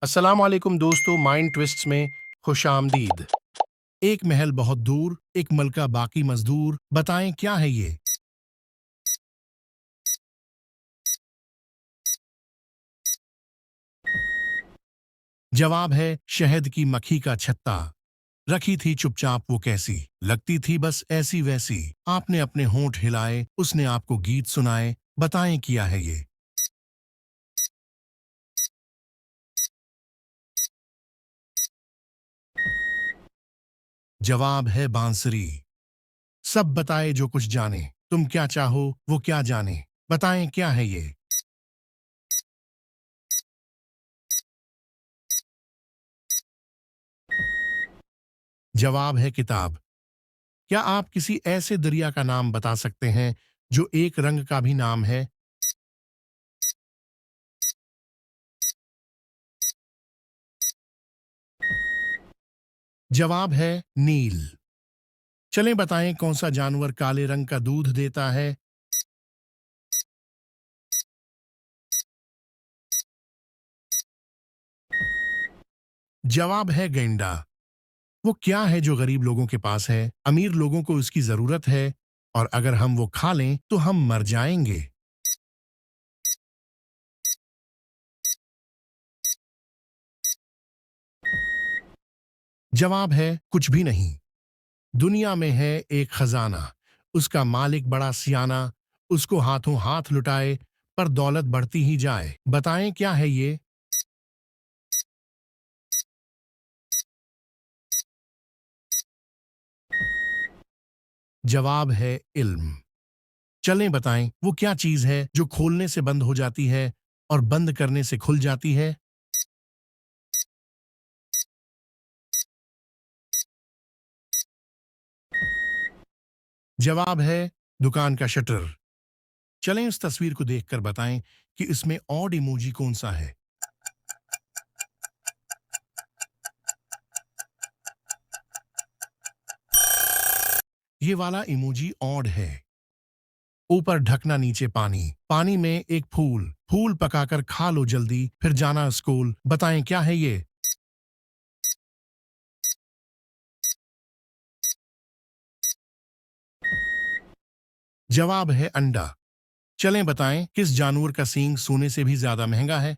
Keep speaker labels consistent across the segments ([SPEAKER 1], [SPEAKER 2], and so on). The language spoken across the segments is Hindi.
[SPEAKER 1] अस्सलाम वालेकुम दोस्तों, माइंड ट्विस्ट्स में खुश आमदीद। एक महल बहुत दूर, एक मलका बाकी मजदूर, बताएं क्या है ये? जवाब है शहद की मक्खी का छत्ता। रखी थी चुपचाप वो कैसी, लगती थी बस ऐसी वैसी। आपने अपने होंठ हिलाए, उसने आपको गीत सुनाए, बताएं क्या है ये? जवाब है बांसुरी। सब बताए जो कुछ जाने, तुम क्या चाहो वो क्या जाने, बताएं क्या है ये? जवाब है किताब। क्या आप किसी ऐसे दरिया का नाम बता सकते हैं जो एक रंग का भी नाम है? जवाब है नील। चलें बताएं कौन सा जानवर काले रंग का दूध देता है? जवाब है गैंडा। वो क्या है जो गरीब लोगों के पास है, अमीर लोगों को उसकी जरूरत है, और अगर हम वो खा लें तो हम मर जाएंगे? जवाब है कुछ भी नहीं। दुनिया में है एक खजाना, उसका मालिक बड़ा सियाना, उसको हाथों हाथ लुटाए पर दौलत बढ़ती ही जाए, बताएं क्या है ये? जवाब है इल्म। चलें बताएं वो क्या चीज है जो खोलने से बंद हो जाती है और बंद करने से खुल जाती है? जवाब है दुकान का शटर। चलें इस तस्वीर को देखकर बताएं कि इसमें ऑड इमोजी कौन सा है? ये वाला इमोजी ऑड है। ऊपर ढकना नीचे पानी, पानी में एक फूल, फूल पकाकर खा लो जल्दी फिर जाना स्कूल, बताएं क्या है ये? जवाब है अंडा। चलें बताएं किस जानवर का सींग सोने से भी ज्यादा महंगा है?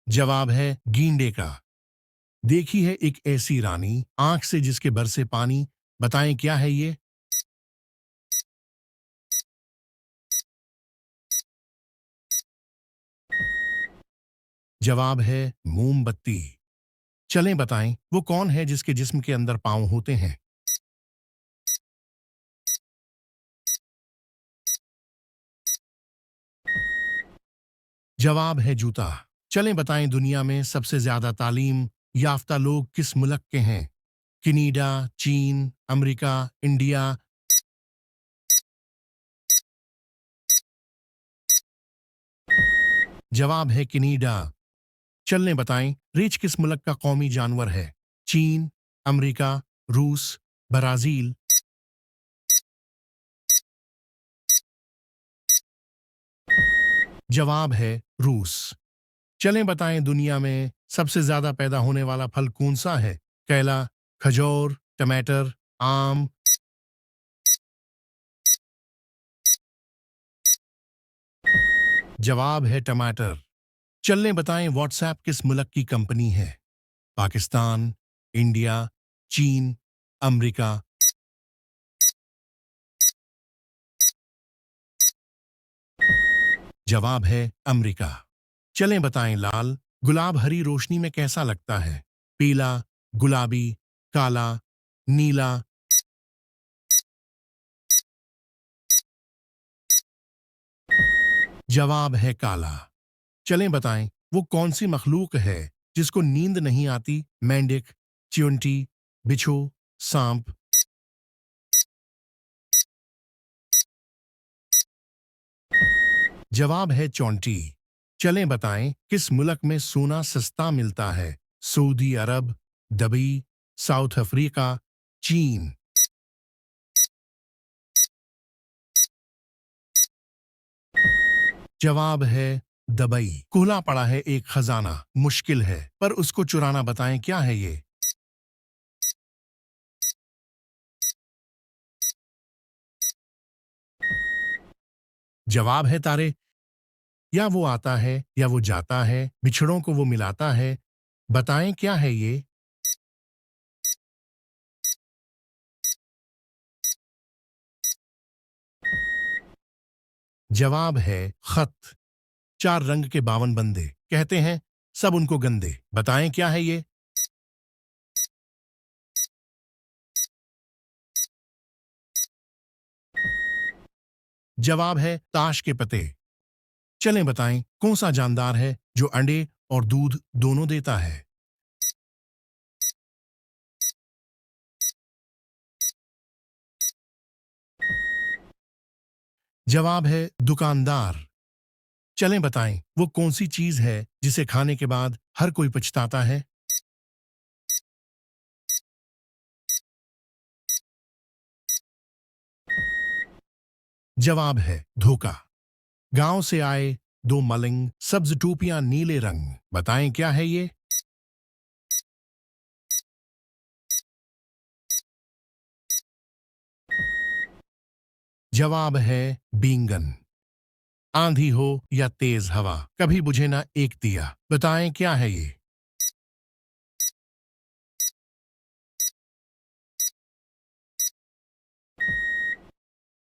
[SPEAKER 1] जवाब है गींडे का। देखी है एक ऐसी रानी, आंख से जिसके बरसे पानी, बताएं क्या है ये? जवाब है मोमबत्ती। चलें बताएं वो कौन है जिसके जिस्म के अंदर पांव होते हैं? जवाब है जूता। चलें बताएं दुनिया में सबसे ज्यादा तालीम याफ्ता लोग किस मुल्क के हैं? कनाडा, चीन, अमेरिका, इंडिया? जवाब है कनाडा। चलने बताएं रीछ किस मुल्क का कौमी जानवर है? चीन, अमेरिका, रूस, ब्राजील? जवाब है रूस। चलें बताएं दुनिया में सबसे ज्यादा पैदा होने वाला फल कौन सा है? केला, खजूर, टमाटर, आम? जवाब है टमाटर। चलने बताएं व्हाट्सएप किस मुल्क की कंपनी है? पाकिस्तान, इंडिया, चीन, अमेरिका? जवाब है अमेरिका। चलें बताएं लाल गुलाब हरी रोशनी में कैसा लगता है? पीला, गुलाबी, काला, नीला? जवाब है काला। चलें बताएं वो कौन सी मखलूक है जिसको नींद नहीं आती? मेंढक, चिंटी, बिच्छू, सांप? जवाब है चौंटी। चलें बताएं किस मुल्क में सोना सस्ता मिलता है? सऊदी अरब, दुबई, साउथ अफ्रीका, चीन? जवाब है दबई। खुला पड़ा है एक खजाना, मुश्किल है पर उसको चुराना, बताएं क्या है ये। जवाब है तारे। या वो आता है या वो जाता है, बिछड़ों को वो मिलाता है, बताएं क्या है ये। जवाब है खत। चार रंग के 52 बंदे, कहते हैं सब उनको गंदे, बताएं क्या है ये। जवाब है ताश के पते। चलें बताएं कौन सा जानदार है जो अंडे और दूध दोनों देता है। जवाब है दुकानदार। चलें बताएं वो कौन सी चीज है जिसे खाने के बाद हर कोई पछताता है। जवाब है धोखा। गांव से आए दो मलिंग, सब्ज टोपियां नीले रंग, बताएं क्या है ये। जवाब है बींगन। आंधी हो या तेज हवा, कभी बुझे ना एक दिया, बताएं क्या है ये।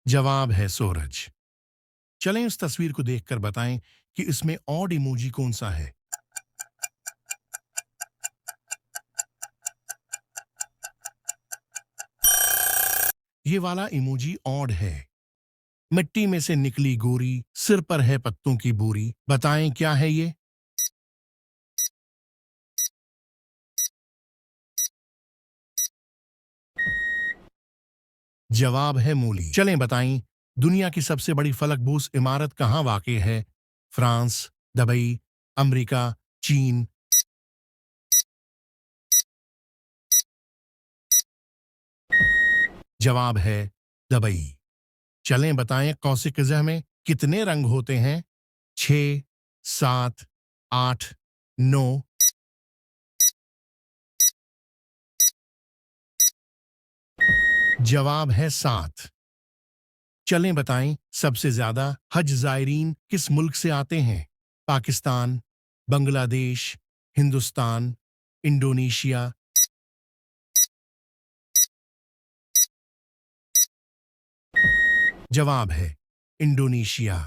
[SPEAKER 1] जवाब है सूरज। चलें इस तस्वीर को देखकर बताएं कि इसमें ऑड इमोजी कौन सा है। ये वाला इमोजी ऑड है। मिट्टी में से निकली गोरी, सिर पर है पत्तों की बोरी, बताएं क्या है ये। जवाब है मूली। चलें बताएं दुनिया की सबसे बड़ी फलकबोस इमारत कहाँ वाक़ई है। फ्रांस, दुबई, अमेरिका, चीन। जवाब है दुबई। चलें बताएं कौसे क़ज़ा में कितने रंग होते हैं। 6, 7, 8, 9। जवाब है 7। चलें बताएं सबसे ज्यादा हज जायरीन किस मुल्क से आते हैं। पाकिस्तान, बांग्लादेश, हिंदुस्तान, इंडोनेशिया। जवाब है इंडोनेशिया।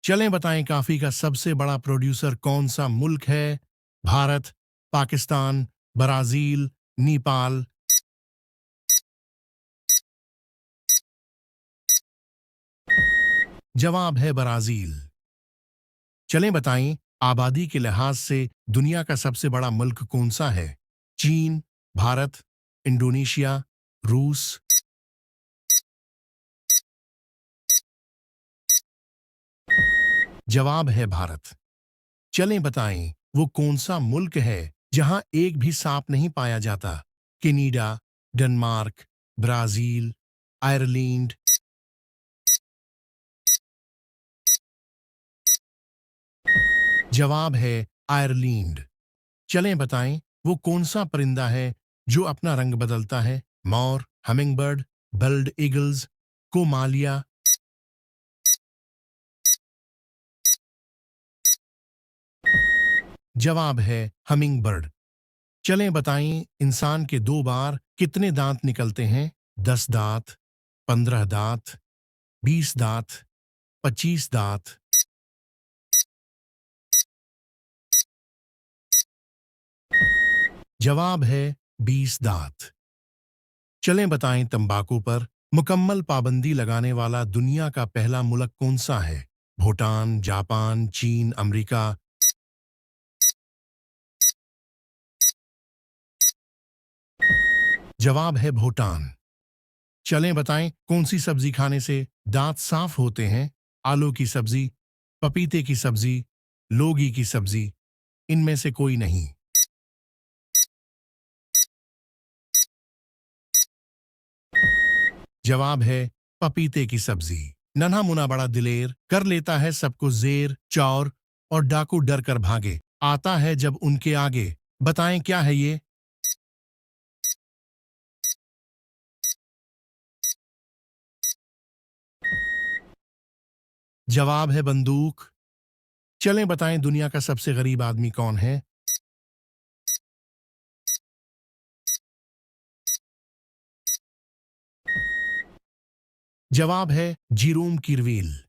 [SPEAKER 1] चलें बताएं कॉफी का सबसे बड़ा प्रोड्यूसर कौन सा मुल्क है। भारत, पाकिस्तान, ब्राजील, नेपाल। जवाब है ब्राजील। चलें बताएं आबादी के लिहाज से दुनिया का सबसे बड़ा मुल्क कौन सा है। चीन, भारत, इंडोनेशिया, रूस। जवाब है भारत। चलें बताएं वो कौन सा मुल्क है जहां एक भी सांप नहीं पाया जाता। Canada, Denmark, Brazil, Ireland. जवाब है आयरलैंड। चलें बताएं वो कौन सा परिंदा है जो अपना रंग बदलता है। मोर, हमिंगबर्ड, बल्ड ईगल्स, कोमालिया। जवाब है हमिंगबर्ड। चलें बताएं इंसान के 2 बार कितने दांत निकलते हैं। 10 दांत, 15 दांत, 20 दांत, 25 दांत। जवाब है 20 दांत। चलें बताएं तंबाकू पर मुकम्मल पाबंदी लगाने वाला दुनिया का पहला मुल्क कौन सा है। भूटान, जापान, चीन, अमेरिका। जवाब है भूटान। चलें बताएं कौन सी सब्जी खाने से दांत साफ होते हैं। आलू की सब्जी, पपीते की सब्जी, लौकी की सब्जी, इनमें से कोई नहीं। जवाब है पपीते की सब्जी। नन्हा मुन्ना बड़ा दिलेर, कर लेता है सबको जेर चौर, और डाकू डर कर भागे, आता है जब उनके आगे। बताएं क्या है ये? जवाब है बंदूक। चलें बताएं दुनिया का सबसे गरीब आदमी कौन है? जवाब है जीरोम कीरवेल।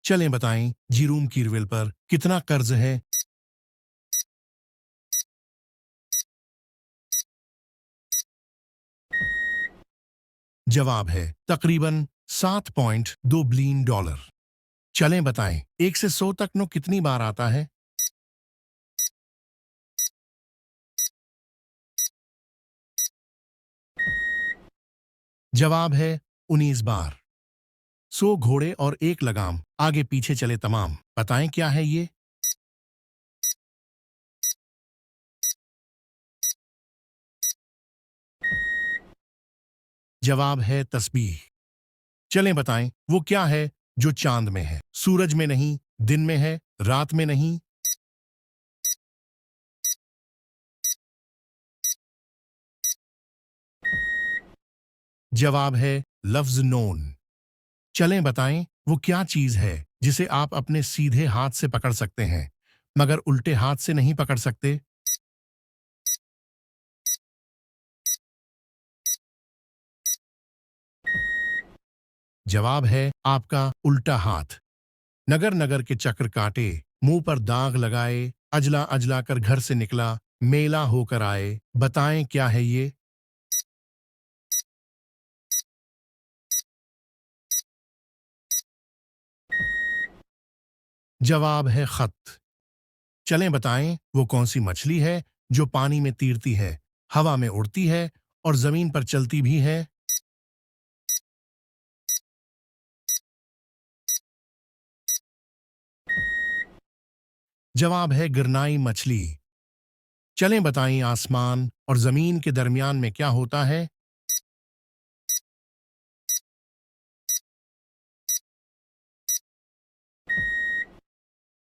[SPEAKER 1] चलें बताएं जीरोम कीरवेल पर कितना कर्ज है? जवाब है तकरीबन 7.2 बिलियन डॉलर। चलें बताएं 1 से 100 तक नो कितनी बार आता है? जवाब है 19 बार। 100 घोड़े और एक लगाम, आगे पीछे चले तमाम। बताएं क्या है ये? जवाब है तस्बीह। चलें बताएं वो क्या है जो चांद में है, सूरज में नहीं, दिन में है, रात में नहीं? जवाब है लफ्ज नोन। चलें बताएं वो क्या चीज है जिसे आप अपने सीधे हाथ से पकड़ सकते हैं मगर उल्टे हाथ से नहीं पकड़ सकते? जवाब है आपका उल्टा हाथ। नगर नगर के चक्र काटे, मुंह पर दाग लगाए, अजला अजला कर घर से निकला, मेला होकर आए। बताएं क्या है ये? जवाब है खत। चलें बताएं वो कौन सी मछली है जो पानी में तैरती है, हवा में उड़ती है और जमीन पर चलती भी है? जवाब है गिरनाई मछली। चलें बताएं आसमान और जमीन के दरमियान में क्या होता है?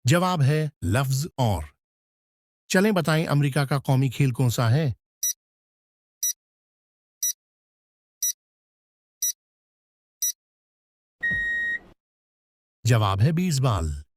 [SPEAKER 1] जवाब है लफ्ज और। चलें बताएं अमेरिका का कौमी खेल कौन सा है? जवाब है बेसबॉल।